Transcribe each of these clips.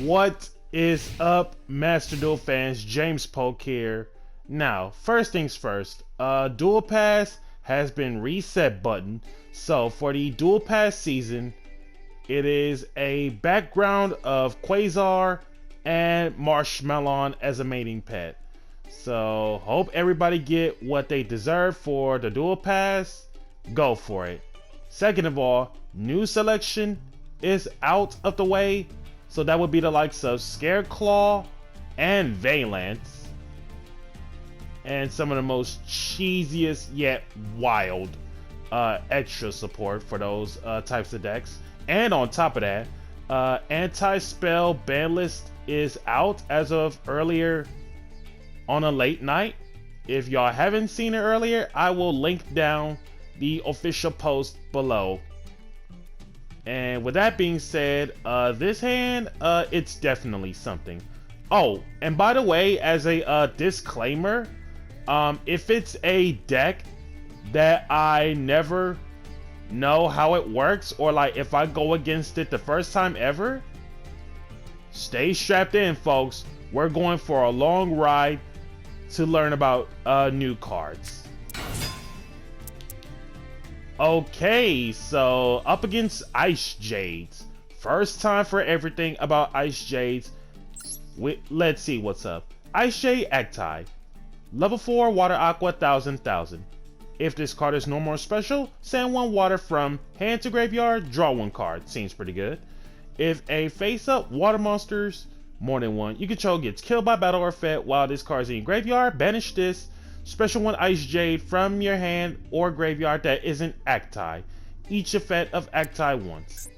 What is up, Master Duel fans? James Polk here. Now, first things first, Duel Pass has been reset button. So for the Duel Pass season, it is a background of Quasar and Marshmallow as a mating pet. So hope everybody get what they deserve for the Duel Pass. Go for it. Second of all, new selection is out of the way. So that would be the likes of Scareclaw and Valance. And some of the most cheesiest yet wild extra support for those types of decks. And on top of that, anti-spell Banlist is out as of earlier on a late night. If y'all haven't seen it earlier, I will link down the official post below. And with that being said, this hand, it's definitely something. Oh, and by the way, as a disclaimer, if it's a deck that I never know how it works, or like if I go against it the first time ever, stay strapped in, folks. We're going for a long ride to learn about new cards. Okay, so up against Ice Jades. First time for everything about Ice Jades. Let's see what's up. Ice Jade Acti. Level 4 Water Aqua 1000. If this card is normal or special, send one water from hand to graveyard, draw one card. Seems pretty good. If a face-up water monsters, more than one, you control gets killed by battle or effect while this card is in your graveyard, banish this special one Ice Jade from your hand or graveyard that isn't Acti. Each effect of Acti once.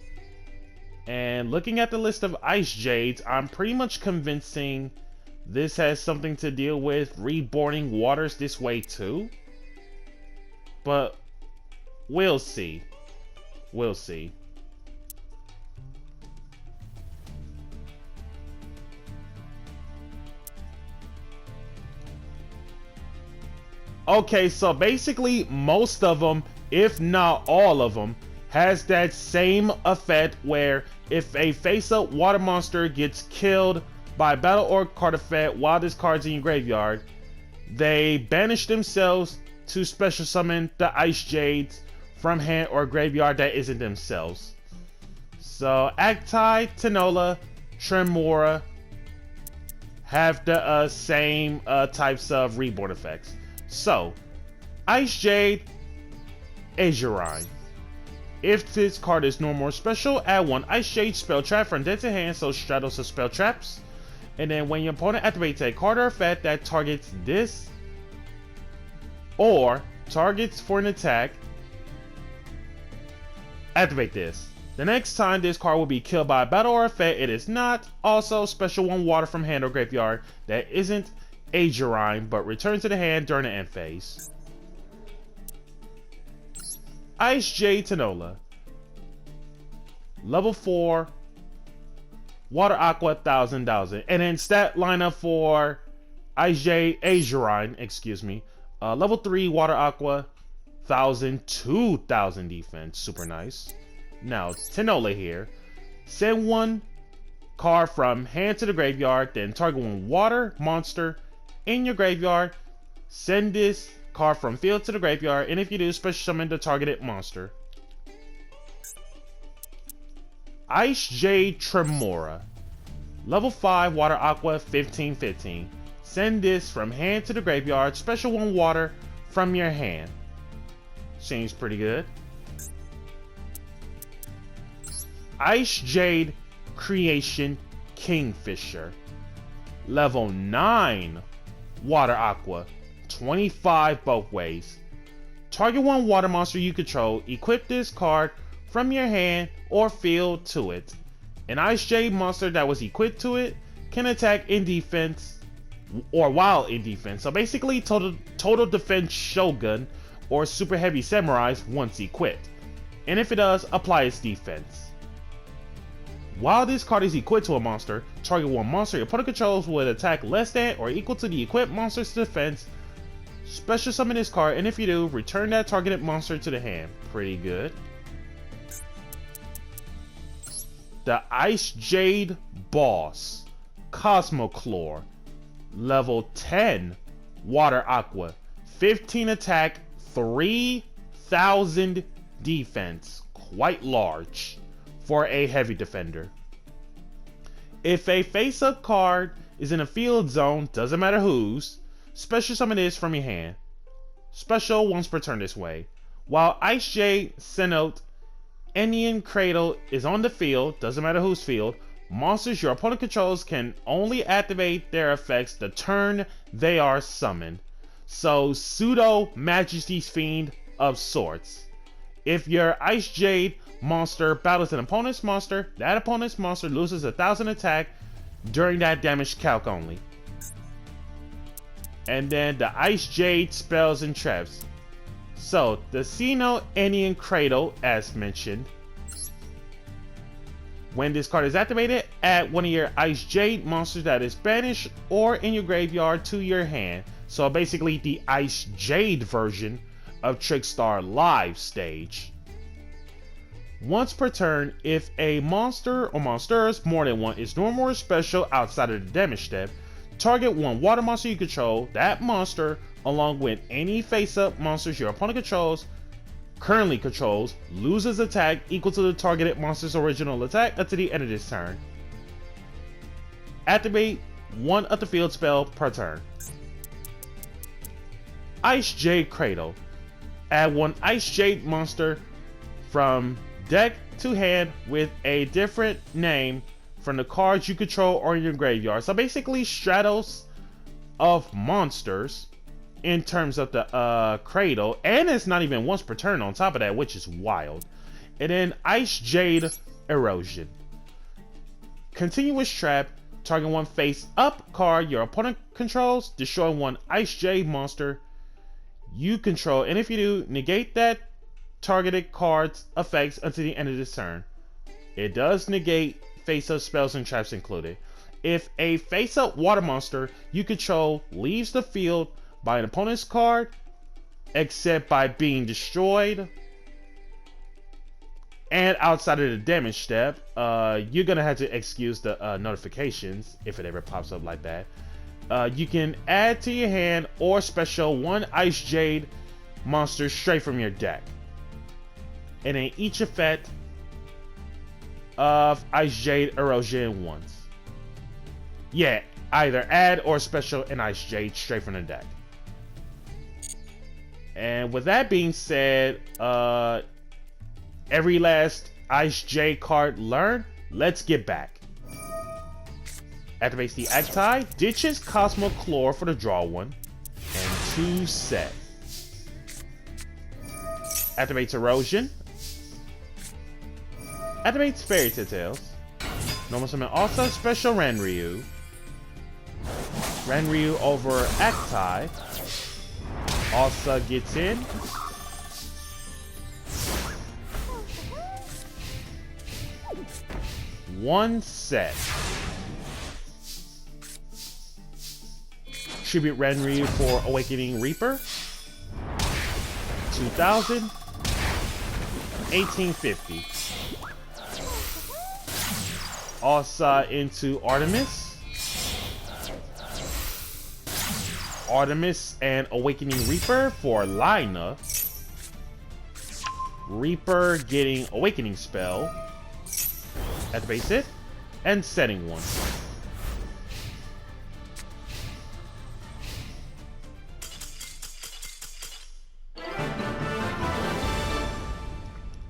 And looking at the list of Ice Jades, I'm pretty much convincing this has something to deal with reborning waters this way too. But we'll see. We'll see. Okay, so basically most of them, if not all of them, has that same effect where if a face-up water monster gets killed by battle or card effect while this card's in your graveyard, they banish themselves to special summon the Ice Jades from hand or graveyard that isn't themselves. So Acti, Tanola, Tremora have the same types of reborn effects. So, Ice Jade, Azurine. If this card is normal or special, add one Ice Jade spell trap from dead to hand, so straddles of spell traps. And then when your opponent activates a card or effect that targets this, or targets for an attack, activate this. The next time this card will be killed by a battle or effect, it is not. Also, special one water from hand or graveyard that isn't Azurine, but return to the hand during the end phase. Ice Jade Tanola. Level 4 Water Aqua 1000. And then stat lineup for Ice Jade Azurine, excuse me. Level 3 Water Aqua 1000, 2000 defense. Super nice. Now, Tanola here. Send one card from hand to the graveyard, then target one water monster in your graveyard. Send this card from field to the graveyard, and if you do, special summon the targeted monster. Ice Jade Tremora. Level 5 Water Aqua 15. Send this from hand to the graveyard, special one water from your hand. Seems pretty good. Ice Jade Creation Kingfisher. Level 9 Water Aqua 25 both ways. Target one water monster you control, equip this card from your hand or field to it. An Ice Jade monster that was equipped to it can attack in defense or while in defense. So basically total defense Shogun or super heavy samurais once equipped. And if it does, apply its defense. While this card is equipped to a monster, target one monster your opponent controls would attack less than or equal to the equipped monster's defense. Special summon this card, and if you do, return that targeted monster to the hand. Pretty good. the Ice Jade Boss, Cosmochlore, level 10, Water Aqua, 15 attack, 3000 defense, quite large for a heavy defender. If a face-up card is in a field zone, doesn't matter whose, special summon this from your hand. Special once per turn this way. While Ice Jade Cenote Enian Cradle is on the field, doesn't matter whose field, monsters your opponent controls can only activate their effects the turn they are summoned. So pseudo Majesty's Fiend of sorts. If your Ice Jade monster battles an opponent's monster, that opponent's monster loses 1000 attack during that damage calc only. And then the Ice Jade spells and traps. So the Cenote Enian Cradle, as mentioned, when this card is activated, add one of your Ice Jade monsters that is banished or in your graveyard to your hand. So basically the Ice Jade version of Trickstar Live stage. Once per turn, if a monster or monsters, more than one, is normal or special outside of the damage step, target one water monster you control. That monster, along with any face-up monsters your opponent currently controls, loses attack equal to the targeted monster's original attack until the end of this turn. Activate one of the field spell per turn. Ice Jade Cradle. Add one Ice Jade monster from deck to hand with a different name from the cards you control or in your graveyard. So basically Stratos of monsters in terms of the cradle, and it's not even once per turn on top of that, which is wild. And then Ice Jade Erosion. Continuous trap, target one face up card your opponent controls, destroy one Ice Jade monster you control, and if you do, negate that targeted card's effects until the end of this turn. It does negate face-up spells and traps included. If a face-up water monster you control leaves the field by an opponent's card, except by being destroyed, and outside of the damage step, you're gonna have to excuse the notifications if it ever pops up like that. You can add to your hand or special one Ice Jade monster straight from your deck. And then each effect of Ice Jade Erosion once. Yeah, either add or special an Ice Jade straight from the deck. And with that being said, every last Ice Jade card learned, let's get back. Activates the Actai, ditches Cosmochlore for the draw one, and 2 set. Activates Erosion. Activates Fairy Tales. Normal summon also special Ranryu. Ranryu over Actai. Also gets in. One set. Tribute Ranryu for Awakening Reaper. 2000. 1850. Also into Artemis. Artemis and Awakening Reaper for Lina. Reaper getting Awakening Spell. Activates it. And setting one.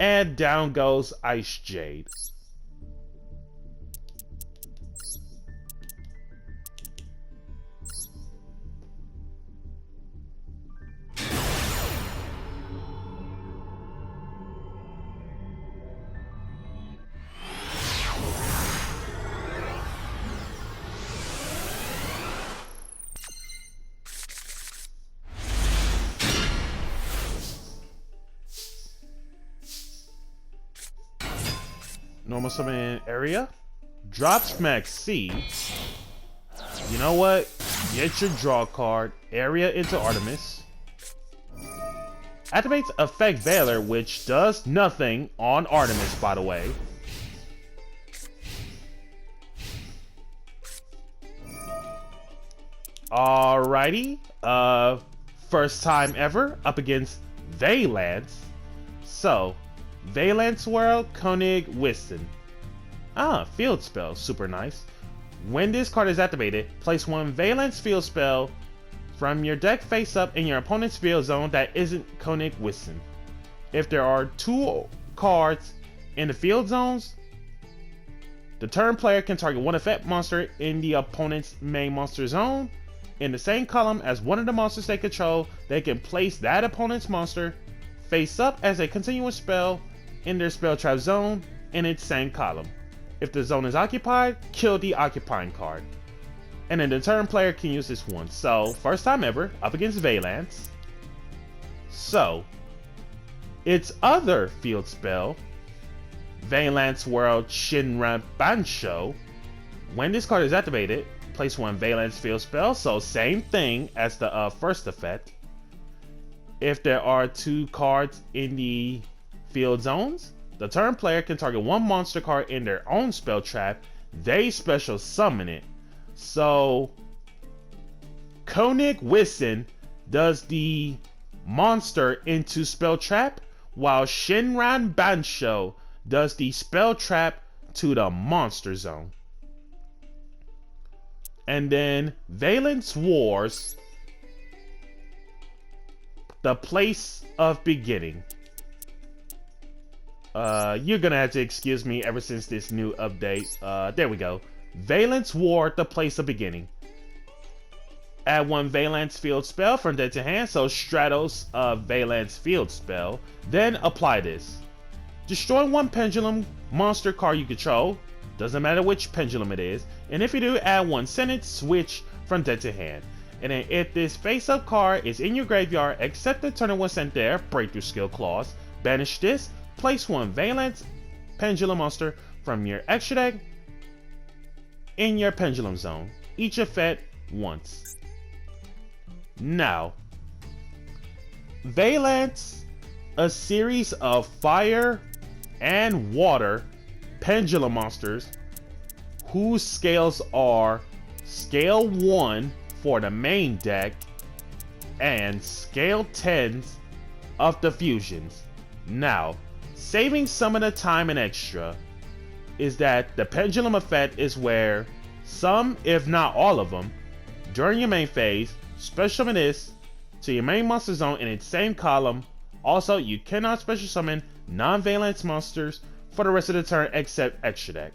And down goes Ice Jade. Normal summon area. Drops Max C. You know what? Get your draw card. Area into Artemis. Activates Effect Valor, which does nothing on Artemis, by the way. Alrighty. First time ever up against Valence. So, Valence World, Koenig Wissen. Field spell, super nice. When this card is activated, place one Valence field spell from your deck face up in your opponent's field zone that isn't Koenig Wissen. If there are two cards in the field zones, the turn player can target one effect monster in the opponent's main monster zone. In the same column as one of the monsters they control, they can place that opponent's monster face up as a continuous spell in their spell trap zone in its same column. If the zone is occupied, kill the occupying card. And then the turn player can use this one. So, first time ever, up against Valence. So, its other field spell, Valence World Shinra Bansho. When this card is activated, place one Valence field spell, so same thing as the first effect. If there are two cards in the field zones, the turn player can target one monster card in their own spell trap. They special summon it. So, Koenig Wissen does the monster into spell trap, while Shinran Bansho does the spell trap to the monster zone. And then Valence Wars, the place of beginning. You're gonna have to excuse me ever since this new update. There we go. Valence War, the place of beginning. Add one Valence field spell from deck to hand, so Stratos Valence field spell. Then apply this. Destroy one pendulum monster card you control. Doesn't matter which pendulum it is. And if you do, add one sentence switch from deck to hand. And then if this face-up card is in your graveyard, except the turn one sent there, breakthrough skill clause, banish this, place one Valence pendulum monster from your extra deck in your pendulum zone. Each effect once. Now, Valence, a series of fire and water pendulum monsters whose scales are scale 1 for the main deck and scale 10s of the fusions. Now, saving some of the time and extra is that the pendulum effect is where some, if not all of them, during your main phase, special summon this to your main monster zone in its same column. Also, you cannot special summon non-Valence monsters for the rest of the turn except extra deck.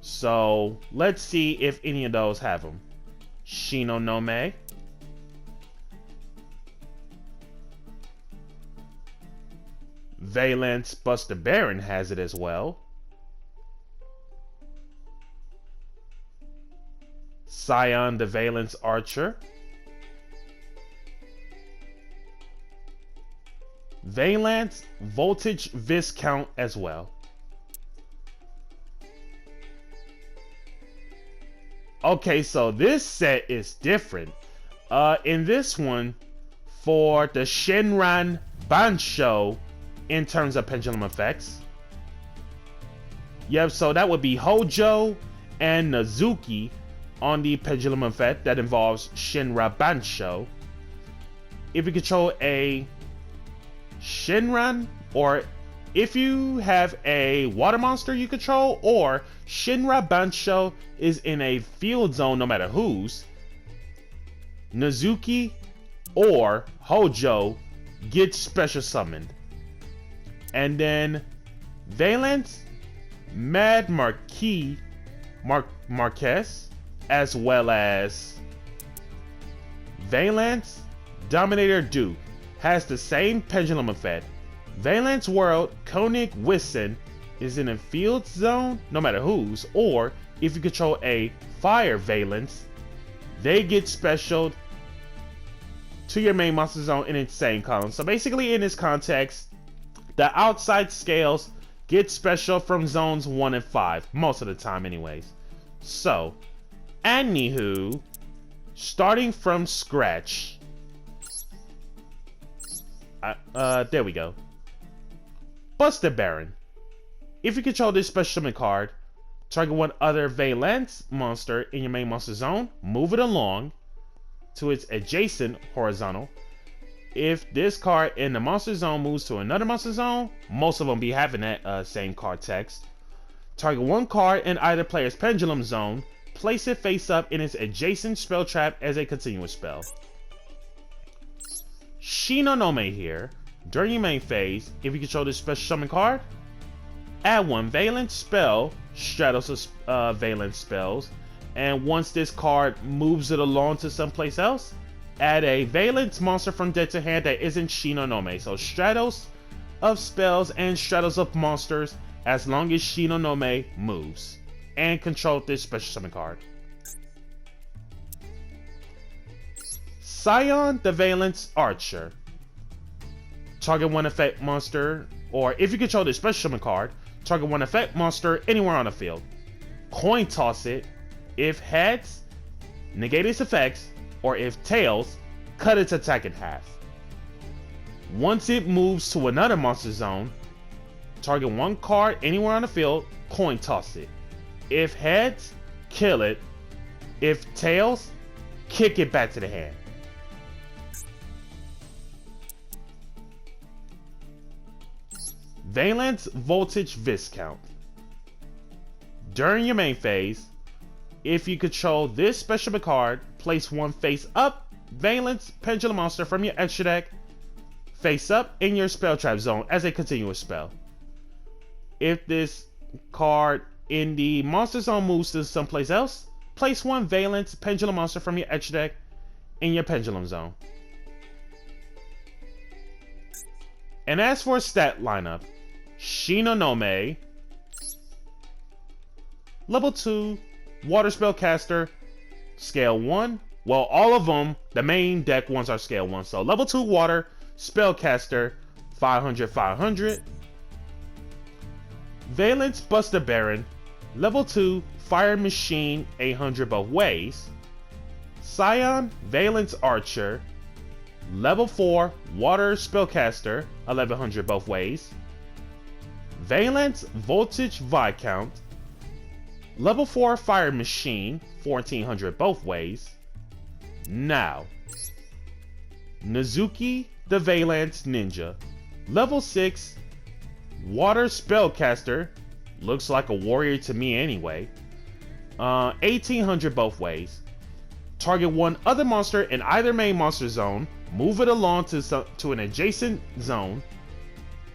So, let's see if any of those have them. Shino no Me. Valence Buster Baron has it as well. Scion the Valence Archer. Valence Voltage Viscount as well. Okay, so this set is different. In this one, for the Shinran Bansho, in terms of pendulum effects. Yep, so that would be Hojo and Nazuki on the pendulum effect that involves Shinra Bansho. If you control a Shinran, or if you have a water monster you control, or Shinra Bansho is in a field zone no matter whose, Nazuki or Hojo gets special summoned. And then Valence Mad Marquez, as well as Valence Dominator Duke, has the same pendulum effect. Valence World Koenig Wissen is in a field zone, no matter whose, or if you control a Fire Valence, they get specialed to your main monster zone in its same column. So basically in this context, the outside scales get special from zones 1 and 5, most of the time anyways. So, anywho, starting from scratch, there we go. Buster Baron. If you control this special summon card, target one other Valence monster in your main monster zone, move it along. to its adjacent horizontal. If this card in the monster zone moves to another monster zone, most of them be having that same card text. Target one card in either player's pendulum zone, place it face up in its adjacent spell trap as a continuous spell. Shinonome here. During your main phase, if you control this special summon card, add one Valence spell, Stratos of Valence spells, and once this card moves it along to someplace else, add a Valence monster from deck to hand that isn't Shinonome. So Stratos of spells and Stratos of monsters as long as Shinonome moves. And control this special summon card. Scion the Valence Archer. Target one effect monster, or if you control this special summon card, target one effect monster anywhere on the field. Coin toss it. If heads, negate its effects, or if tails, cut its attack in half. Once it moves to another monster zone, target one card anywhere on the field, coin toss it. If heads, kill it. If tails, kick it back to the hand. Valence Voltage Viscount. During your main phase, if you control this special card, place one face up Valence Pendulum monster from your extra deck face up in your spell trap zone as a continuous spell. If this card in the monster zone moves to someplace else, place one Valence Pendulum monster from your extra deck in your pendulum zone. And as for stat lineup, Shinonome, level 2, water spellcaster, scale 1. Well, all of them, the main deck ones are scale 1. So level 2 water spellcaster, 500, 500. Valence Buster Baron, level 2 fire machine, 800 both ways. Scion Valence Archer, level 4 water spellcaster, 1100 both ways. Valence Voltage Viscount, level 4 fire machine, 1400 both ways. Now, Nezuki the Valence Ninja, level 6 water spellcaster, looks like a warrior to me anyway. 1800 both ways. Target one other monster in either main monster zone, move it along to an adjacent zone.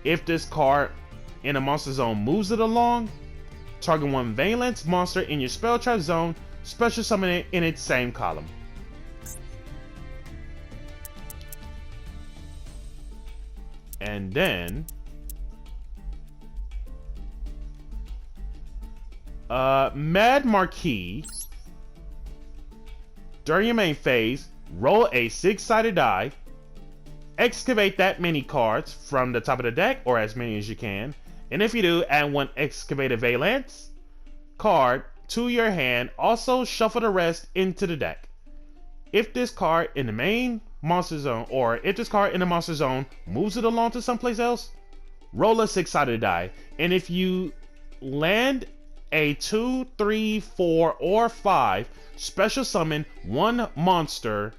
If this card in a monster zone moves it along, target one Valence monster in your spell trap zone, special summon it in its same column. And then Mad Marquis. During your main phase, roll a 6-sided die, excavate that many cards from the top of the deck, or as many as you can, and if you do, add one excavated Valence card to your hand. Also shuffle the rest into the deck. If this card in the main monster zone, or if this card in the monster zone moves it along to someplace else, roll a 6-sided die, and if you land a 2, 3, 4, or 5, special summon one monster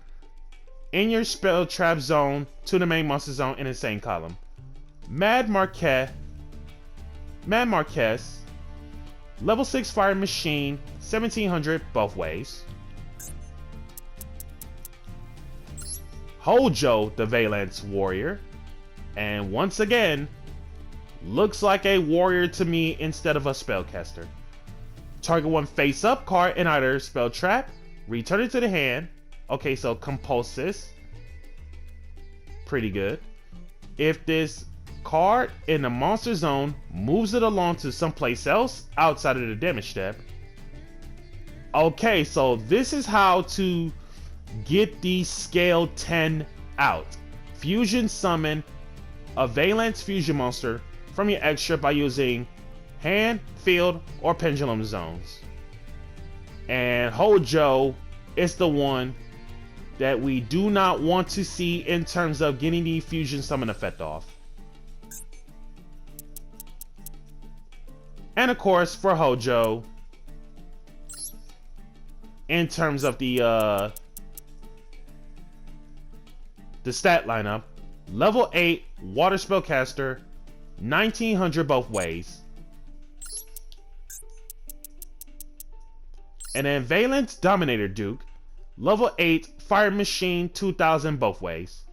in your spell trap zone to the main monster zone in the same column. Mad Marquez, level 6 fire machine, 1700 both ways. Hojo the Valence Warrior, and once again, looks like a warrior to me instead of a spellcaster. Target one face up card in either spell trap, return it to the hand. Okay, so Compulsus, pretty good. If this card in the monster zone moves it along to someplace else outside of the damage step. Okay, so this is how to get the scale 10 out. Fusion summon a Valence fusion monster from your extra by using hand, field, or pendulum zones. And Hojo is the one that we do not want to see in terms of getting the fusion summon effect off. And of course, for Hojo, in terms of the The stat lineup: level 8 water spellcaster, 1900 both ways. And then Valence Dominator Duke, level 8 fire machine, 2000 both ways.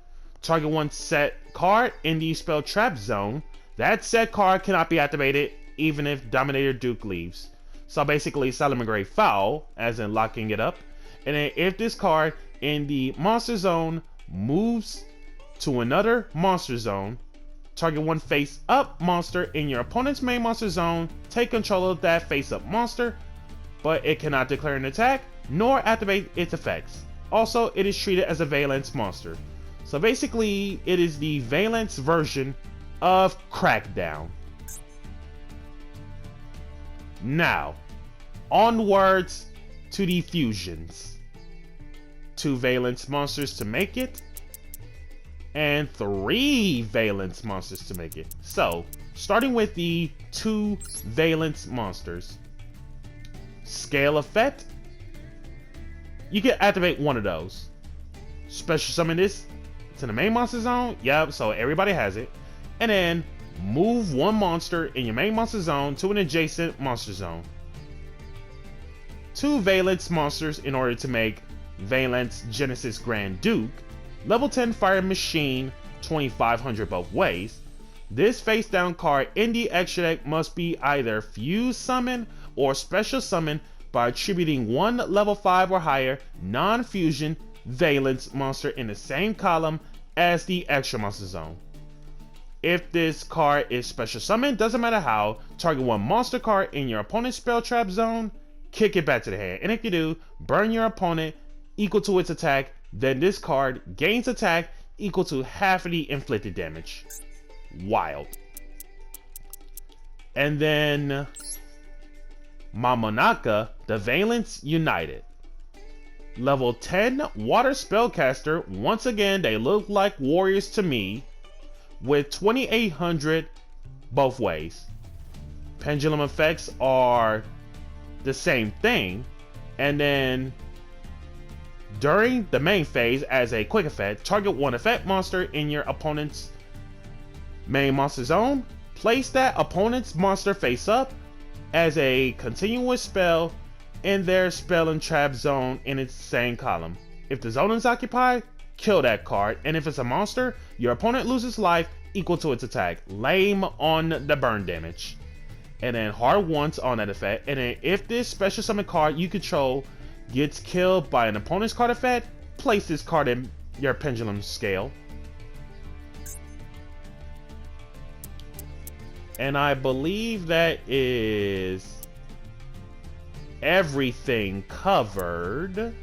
Target one set card in the spell trap zone. That set card cannot be activated even if Dominator Duke leaves. So basically Salamangreat Foul, as in locking it up. And then if this card in the monster zone moves to another monster zone, target one face up monster in your opponent's main monster zone, take control of that face up monster, but it cannot declare an attack nor activate its effects. Also, it is treated as a Valence monster. So basically, it is the Valence version of Crackdown. Now, onwards to the fusions. 2 Valence monsters to make it, and 3 Valence monsters to make it. So, starting with the 2 Valence monsters. Scale Effect. You can activate one of those. Special summon this to the main monster zone. Yep, so everybody has it. And then move one monster in your main monster zone to an adjacent monster zone. 2 Valence monsters in order to make Valence Genesis Grand Duke. Level 10 Fire Machine, 2500 both ways. This face down card in the extra deck must be either Fuse Summon or Special Summon by attributing one level 5 or higher non-fusion Valence monster in the same column as the extra monster zone. If this card is special summoned, doesn't matter how, target one monster card in your opponent's spell trap zone, kick it back to the hand, and if you do, burn your opponent equal to its attack, then this card gains attack equal to half of the inflicted damage. Wild. And then Mamonaka, the Valence United. Level 10 water spellcaster. Once again, they look like warriors to me, with 2800 both ways. Pendulum effects are the same thing, and then during the main phase, as a quick effect, target one effect monster in your opponent's main monster zone. Place that opponent's monster face up as a continuous spell in their spell and trap zone in its same column. If the zone is occupied, kill that card, and if it's a monster, your opponent loses life equal to its attack. Lame on the burn damage. And then hard once on that effect, and then if this special summon card you control gets killed by an opponent's card effect, place this card in your pendulum scale. And I believe that is everything covered.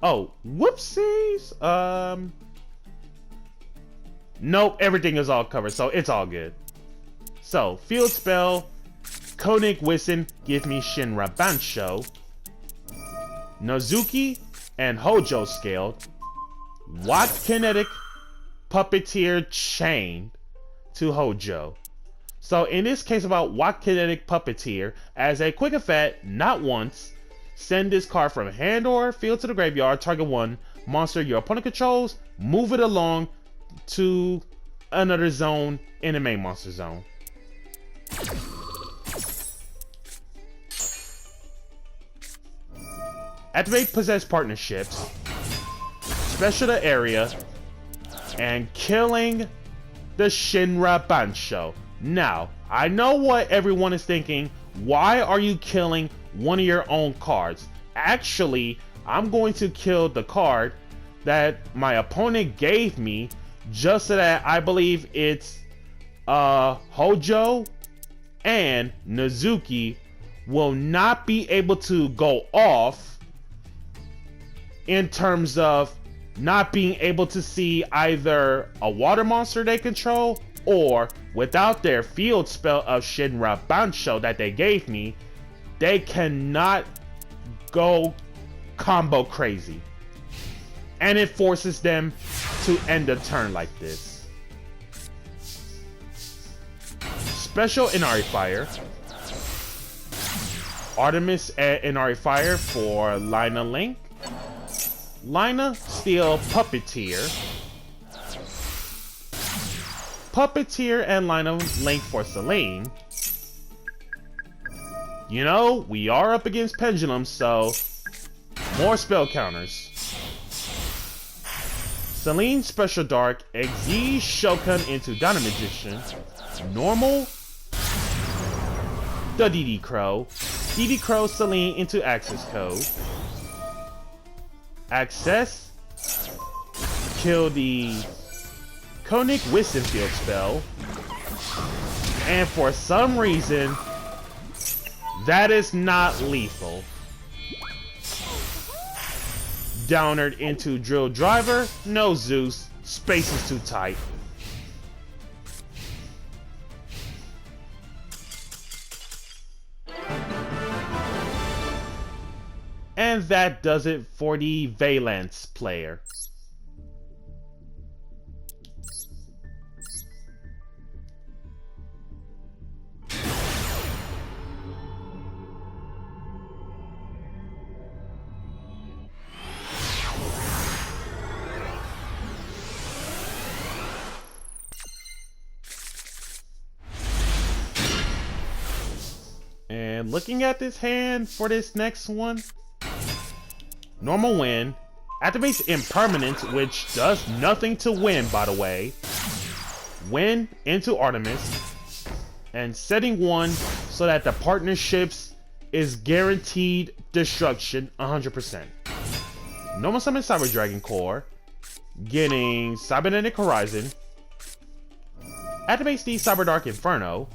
Oh, whoopsies. Nope, everything is all covered, so it's all good. So, field spell, Koenig Wissen, give me Shinra Bansho, Nozuki and Hojo scaled, Watt Kinetic Puppeteer chained to Hojo. So in this case about Watt Kinetic Puppeteer, as a quick effect, not once, send this card from hand or field to the graveyard, target one monster your opponent controls, move it along to another zone in the main monster zone. Activate Possessed Partnerships, special the area, and killing the Shinra Bansho. Now, I know what everyone is thinking. Why are you killing one of your own cards? Actually, I'm going to kill the card that my opponent gave me, just so that I believe it's Hojo and Nozuki will not be able to go off in terms of not being able to see either a water monster they control, or without their field spell of Shinra Bansho that they gave me, they cannot go combo crazy. And it forces them to end the turn like this. Special Inari Fire, Artemis and Inari Fire for Lina Link. Lina Steel Puppeteer. Puppeteer and Lina Link for Celine. You know, we are up against Pendulum, so more spell counters. Celine Special Dark, Exige Shokan into Dino Magician. Normal, the DD Crow. DD Crow Celine into Access Code. Access, kill the Koenig Wisdom Field spell. And for some reason, that is not lethal. Downward into Drill Driver, no Zeus, space is too tight. And that does it for the Valence player. And looking at this hand for this next one, normal win, activates Impermanence, which does nothing to win, by the way. Win into Artemis, and setting 1 so that the partnerships is guaranteed destruction 100%. Normal summon Cyber Dragon Core, getting Cybernetic Horizon, activates the Cyber Dark Inferno,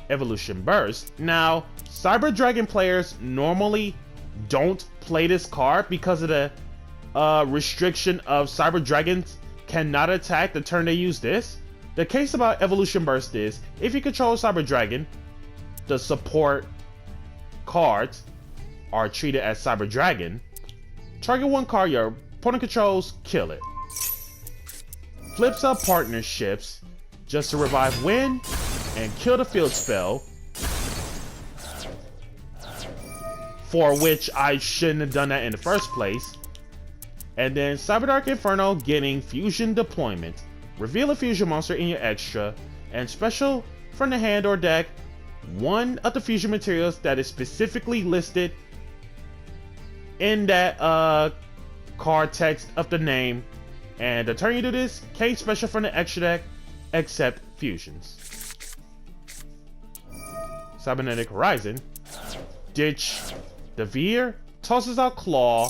Evolution Burst. Now, Cyber Dragon players normally don't play this card because of the restriction of Cyber Dragons cannot attack the turn they use this. The case about Evolution Burst is, if you control Cyber Dragon, the support cards are treated as Cyber Dragon. Target one card your opponent controls, kill it. Flips up partnerships just to revive win and kill the field spell, for which I shouldn't have done that in the first place. And then Cyber Dark Inferno getting Fusion Deployment. Reveal a fusion monster in your extra, and special from the hand or deck one of the fusion materials that is specifically listed in that card text of the name. And the turn you do this, can't special from the extra deck except fusions. Cybernetic Horizon, ditch the Veer, tosses out Claw,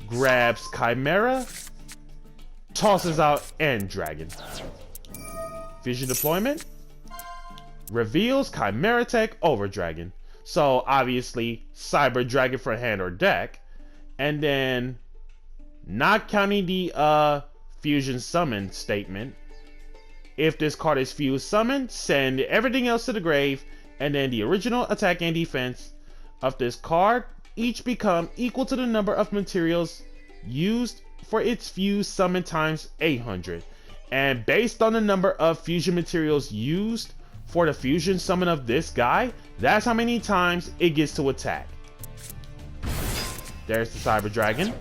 grabs Chimera, tosses out End Dragon. Fusion Deployment, reveals Chimera Tech over Dragon. So obviously Cyber Dragon for hand or deck, and then not counting the fusion summon statement. If this card is fused summoned, send everything else to the grave, and then the original attack and defense of this card each become equal to the number of materials used for its fused summon times 800. And based on the number of fusion materials used for the fusion summon of this guy, that's how many times it gets to attack. There's the Cyber Dragon.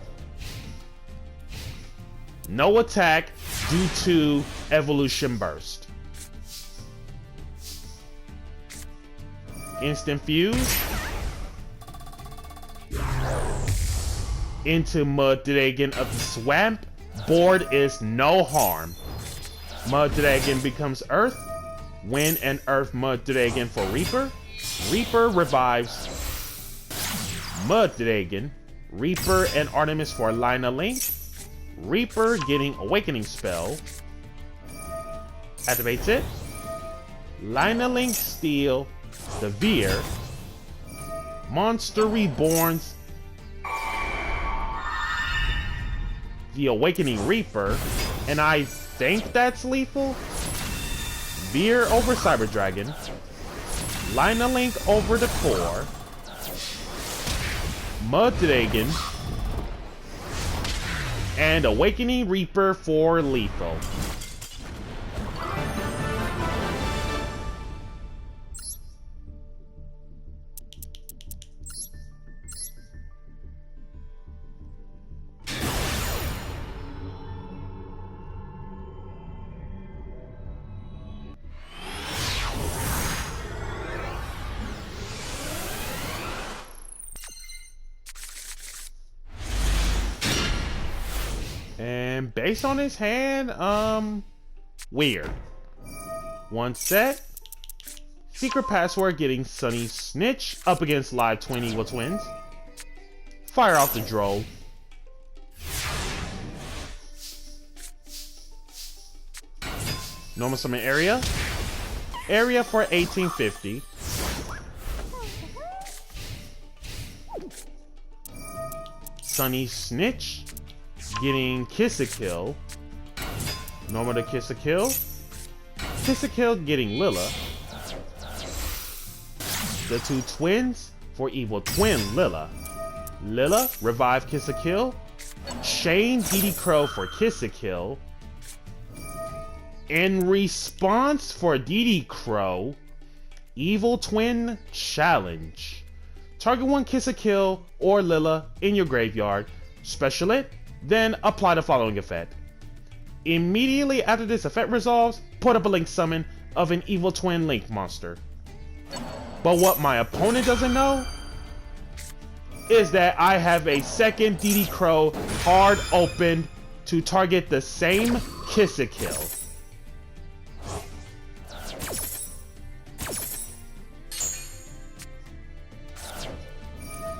No attack due to Evolution Burst. Instant Fuse into Mud Dragon of the Swamp. Board is no harm. Mud Dragon becomes Earth. Wind and Earth Mud Dragon for Reaper. Reaper revives Mud Dragon. Reaper and Artemis for Lina Link. Reaper getting Awakening Spell. Activates it. Lina Link Steel. The Veer. Monster Reborns the Awakening Reaper. And I think that's lethal. Veer over Cyber Dragon. Lina Link over the Core. Mud Dragon. And Awakening Reaper for lethal. And based on his hand, weird. One set. Secret password getting Sunny Snitch up against live twin evil twins. Fire off the drove. Normal summon area. Area for 1850. Sunny Snitch getting Kiss a Kill. Normal to Kiss a Kill. Kiss a Kill getting Lila. The two twins for evil twin Lila. Lila, revive Kiss a Kill. Shane DD Crow for Kiss a Kill. In response for DD Crow, evil twin challenge. Target one Kiss a Kill or Lila in your graveyard. Special it, then apply the following effect. Immediately after this effect resolves, put up a link summon of an evil twin link monster. But what my opponent doesn't know is that I have a second DD Crow card opened to target the same Kiss a Kill.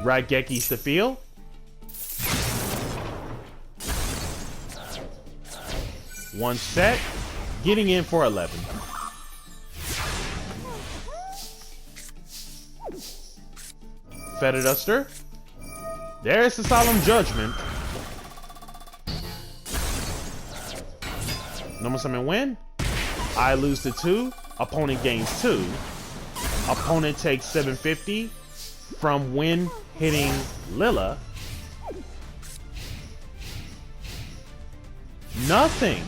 Raigeki to field. One set, getting in for 11. Feather Duster. There's the Solemn Judgment. Normal summon win. I lose to 2. Opponent gains 2. Opponent takes 750 from when hitting Lila. Nothing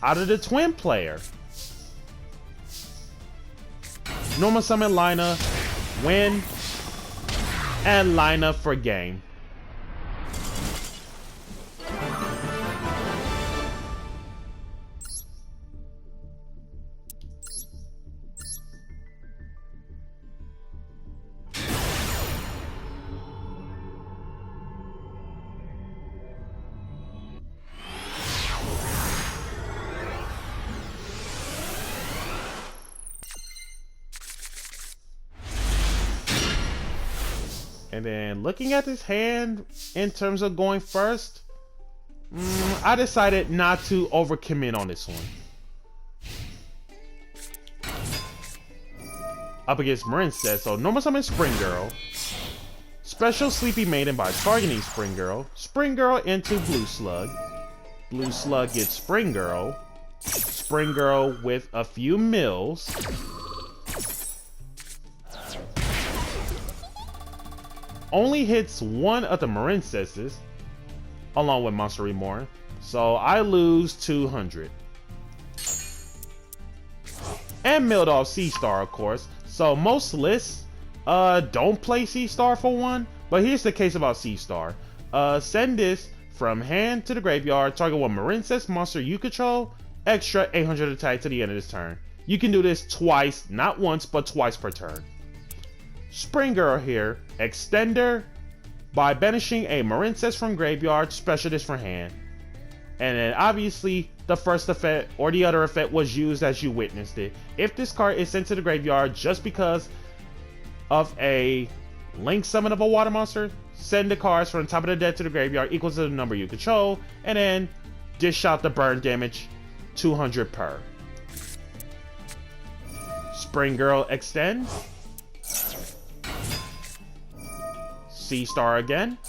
out of the twin player. Normal summon Lina, win, and Lina for game. And then looking at this hand in terms of going first, I decided not to overcommit on this one. Up against Marincess, so normal summon Spring Girl. Special Sleepy Maiden by targeting Spring Girl. Spring Girl into Blue Slug. Blue Slug gets Spring Girl. Spring Girl with a few mills. Only hits one of the Marincesses, along with Monster Reborn, so I lose 200. And milled off C-Star, of course. So most lists don't play C-Star for one, but here's the case about C-Star. Send this from hand to the graveyard, target one Marincess monster you control, extra 800 attack to the end of this turn. You can do this twice, not once, but twice per turn. Spring Girl here, Extender, by banishing a Marincess from graveyard, special this from hand. And then obviously the first effect or the other effect was used as you witnessed it. If this card is sent to the graveyard just because of a link summon of a water monster, send the cards from the top of the deck to the graveyard equals to the number you control, and then dish out the burn damage, 200 per. Spring Girl extends. C-Star again.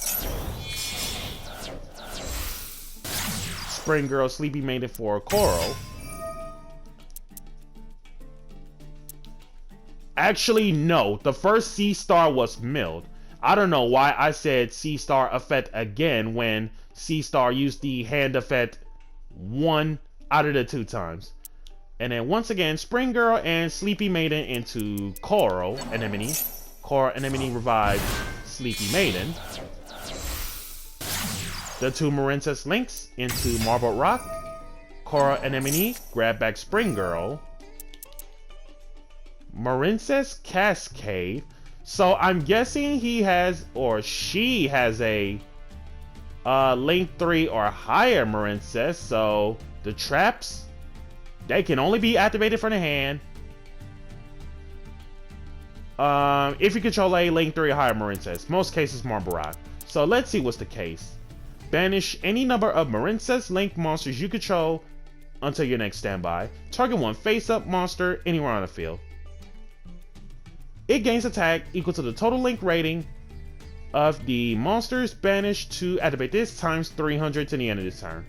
Spring Girl Sleepy Maiden for Coral. Actually, no. The first C-Star was milled. I don't know why I said C-Star effect again when C-Star used the hand effect 1 out of the 2 times. And then once again, Spring Girl and Sleepy Maiden into Coral Anemone. Coral Anemone revived Sleepy Maiden. The two Marincess links into Marble Rock. Coral Anemone grab back Spring Girl. Marincess Cascade. So I'm guessing he has, or she has a Link 3 or higher Marincess, so the traps, they can only be activated from the hand if you control a Link 3 or higher Marincess. Most cases Marble Rock. So let's see what's the case. Banish any number of Marincess Link monsters you control until your next standby. Target one face-up monster anywhere on the field. It gains attack equal to the total Link rating of the monsters banished to activate this times 300 to the end of this turn.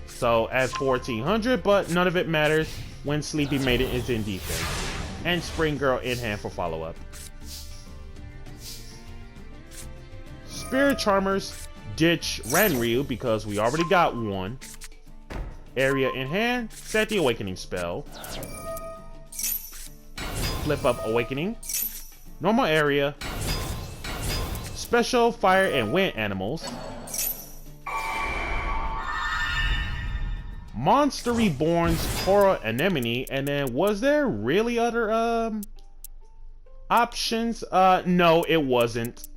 So at 1400, but none of it matters when Sleepy Maiden is in defense. And Spring Girl in hand for follow-up. Spirit Charmers ditch Ranryu because we already got one. Area in hand, set the Awakening spell. Flip up Awakening. Normal area. Special Fire and Wind animals. Monster Reborn's Coral Anemone, and then was there really other options? No, it wasn't.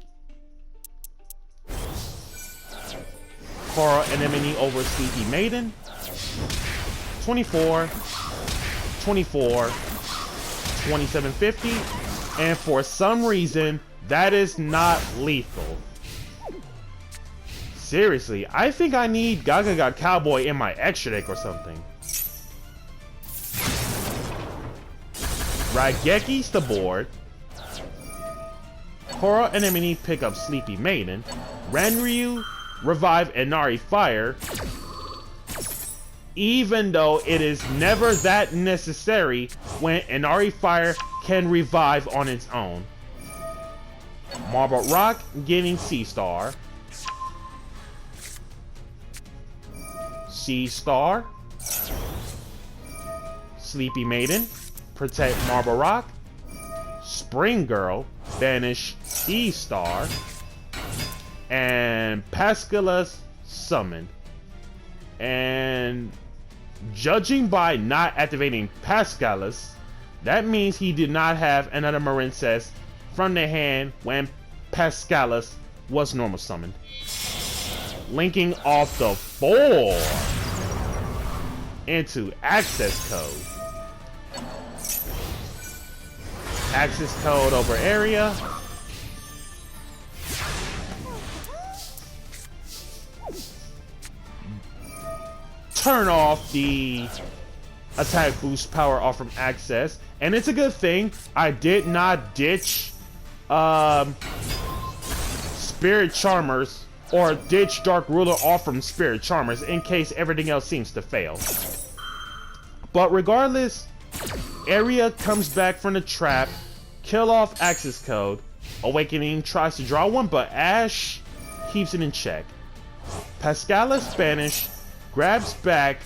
Coral Anemone over Sleepy Maiden. 24, 24, 2750, and for some reason that is not lethal. Seriously, I think I need Gaga Cowboy in my extra deck or something. Raigeki's the board. Coral Anemone pick up Sleepy Maiden. Ranryu revive Inari Fire. Even though it is never that necessary when Inari Fire can revive on its own. Marble Rock getting Sea Star. Sea Star. Sleepy Maiden. Protect Marble Rock. Spring Girl. Banish Sea Star. And Pascala's summoned. And judging by not activating Pascalus, that means he did not have another Marincess from the hand when Pascalus was normal summoned. Linking off the 4 into access code. Access code over area. Turn off the attack boost power off from access, and it's a good thing I did not ditch Spirit Charmers or ditch Dark Ruler off from Spirit Charmers in case everything else seems to fail. But regardless, area comes back from the trap, kill off access code. Awakening tries to draw one, but Ash keeps it in check. Pascalus banished, grabs back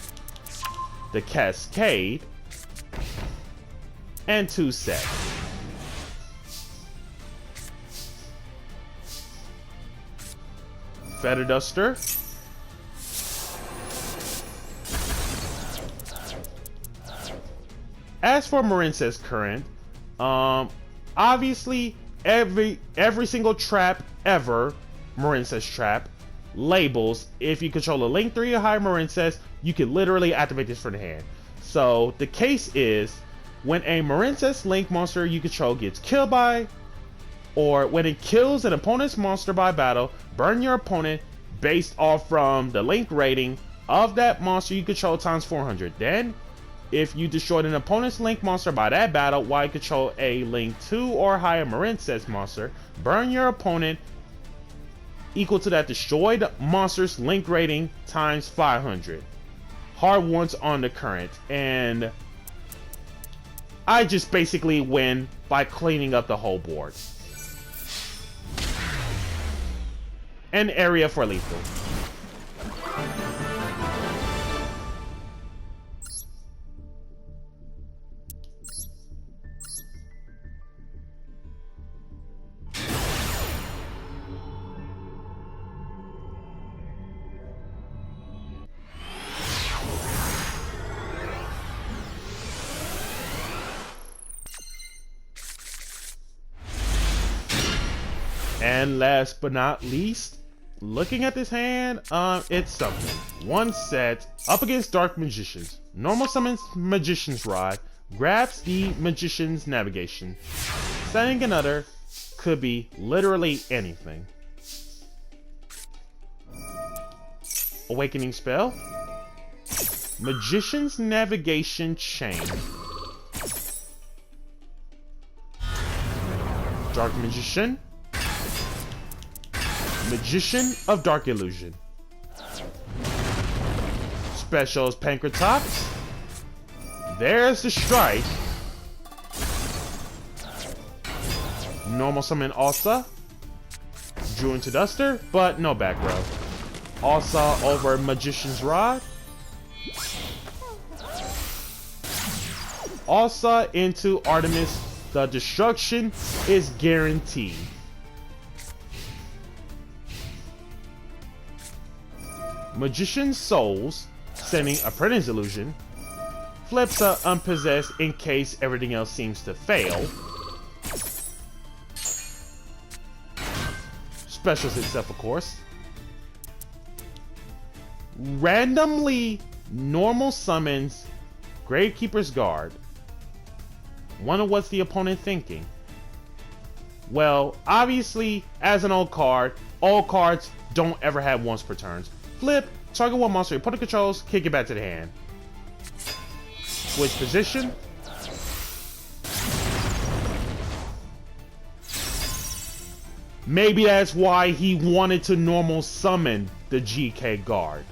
the Cascade, and 2 set. Feather Duster. As for Marincess current, obviously every single trap ever, Marincess trap, labels if you control a Link 3 or higher Marincess, you can literally activate this from the hand. So the case is when a Marincess Link monster you control gets killed by, or when it kills an opponent's monster by battle, burn your opponent based off from the Link rating of that monster you control times 400. Then if you destroyed an opponent's Link monster by that battle while you control a Link 2 or higher Marincess monster, burn your opponent equal to that destroyed monster's Link rating times 500. Hard ones on the current, and I just basically win by cleaning up the whole board. An area for lethal. And last but not least, looking at this hand, it's something. One set up against Dark Magicians. Normal summons Magician's Rod, grabs the Magician's Navigation. Setting another could be literally anything. Awakening spell. Magician's Navigation Chain. Dark Magician. Magician of Dark Illusion. Specials Pancratops. There's the Strike. Normal summon Alsa. Drew into Duster, but no back row. Alsa over Magician's Rod. Alsa into Artemis. The destruction is guaranteed. Magician's Souls, sending Apprentice Illusion. Flips a Unpossessed in case everything else seems to fail. Specials itself, of course. Randomly normal summons Gravekeeper's Guard. Wonder what's the opponent thinking? Well, obviously, as an old card, all cards don't ever have once per turns. Flip, target one monster your opponent controls, kick it back to the hand. Switch position. Maybe that's why he wanted to normal summon the GK Guard.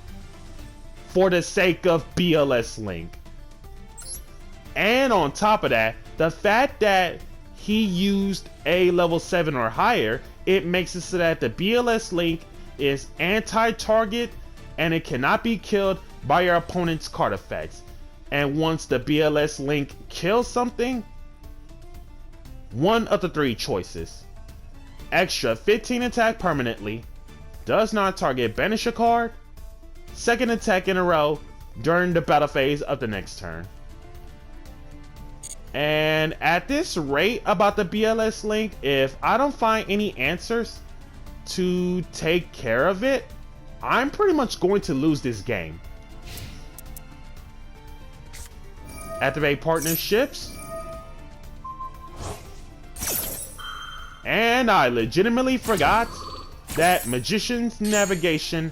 For the sake of BLS Link. And on top of that, the fact that he used a level 7 or higher, it makes it so that the BLS Link is anti-target and it cannot be killed by your opponent's card effects. And once the BLS Link kills something, one of the three choices. Extra 15 attack permanently, does not target banish a card, second attack in a row during the battle phase of the next turn. And at this rate about the BLS Link, if I don't find any answers to take care of it, I'm pretty much going to lose this game. Activate partnerships. And I legitimately forgot that Magician's Navigation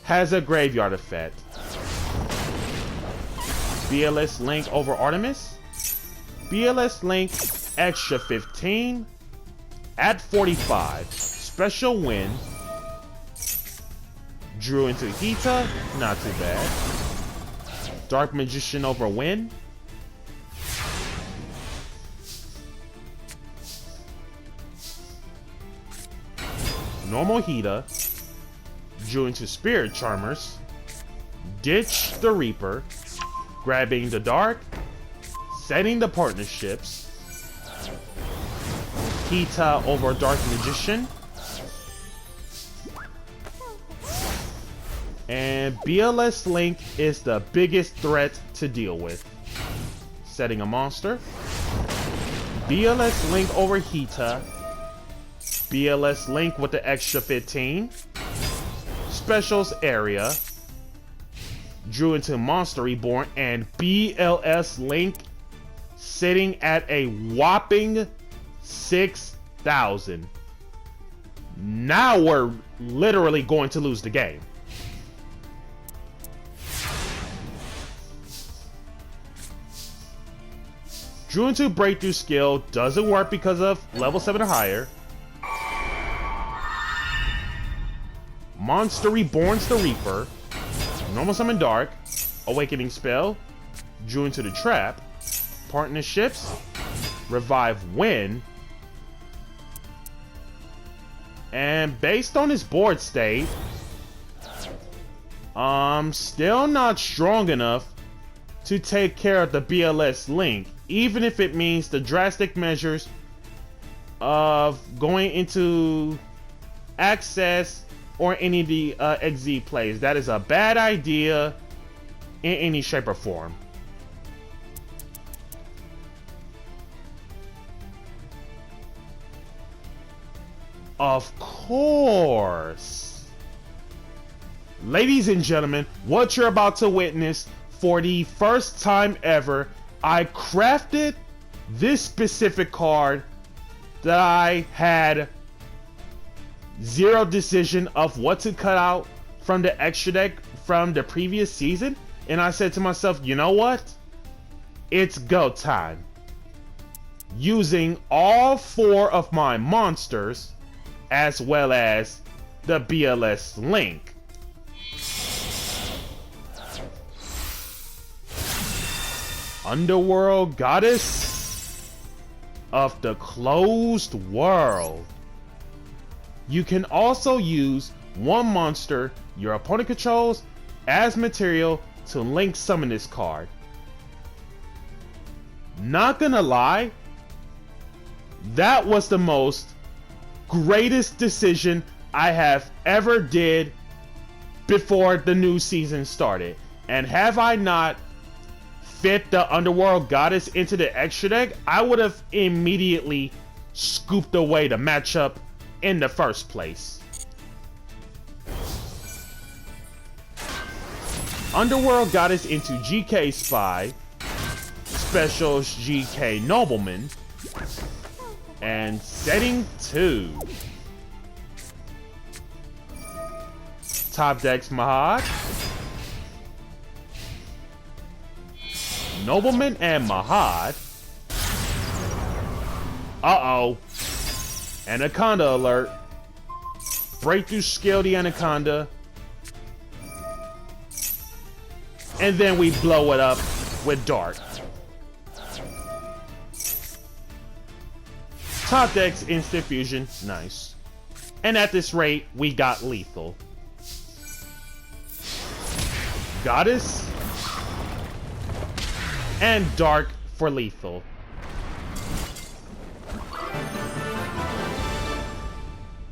has a graveyard effect. BLS Link over Artemis. BLS Link extra 15 at 45. Special win. Drew into Hita, not too bad. Dark Magician over Win. Normal Hita. Drew into Spirit Charmers. Ditch the Reaper. Grabbing the Dark. Setting the partnerships. Hita over Dark Magician. And BLS Link is the biggest threat to deal with. Setting a monster. BLS Link over Hita. BLS Link with the extra 15. Specials area. Drew into Monster Reborn, and BLS Link sitting at a whopping 6,000. Now we're literally going to lose the game. Drew into Breakthrough skill doesn't work because of level 7 or higher. Monster Reborn's the Reaper. Normal Summon Dark. Awakening spell. Drew into the Trap. Partnerships. Revive Win. And based on his board state, still not strong enough to take care of the BLS Link, even if it means the drastic measures of going into Access or any of the XZ plays. That is a bad idea in any shape or form. Of course. Ladies and gentlemen, what you're about to witness, for the first time ever, I crafted this specific card that I had zero decision of what to cut out from the extra deck from the previous season. And I said to myself, you know what? It's go time. Using all 4 of my monsters, as well as the BLS link. Underworld Goddess of the Closed World. You can also use one monster your opponent controls as material to link summon this card. Not gonna lie, that was the most greatest decision I have ever did before the new season started. And have I not fit the Underworld Goddess into the extra deck, I would have immediately scooped away the matchup in the first place. Underworld Goddess into GK Spy, Specials GK Nobleman, and setting 2. Top decks Mahad, Nobleman and Mahad. Uh-oh. Anaconda alert. Breakthrough scale the Anaconda. And then we blow it up with Dart. Top decks instant fusion. Nice. And at this rate, we got lethal. Goddess. And Dark for lethal.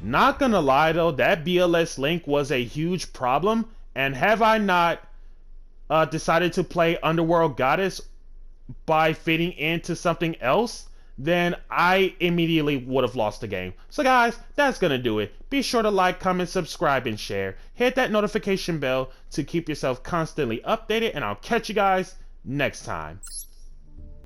Not gonna lie though, that BLS link was a huge problem, and have I not decided to play Underworld Goddess by fitting into something else, then I immediately would have lost the game. So guys, that's gonna do it. Be sure to like, comment, subscribe, and share. Hit that notification bell to keep yourself constantly updated, and I'll catch you guys next time.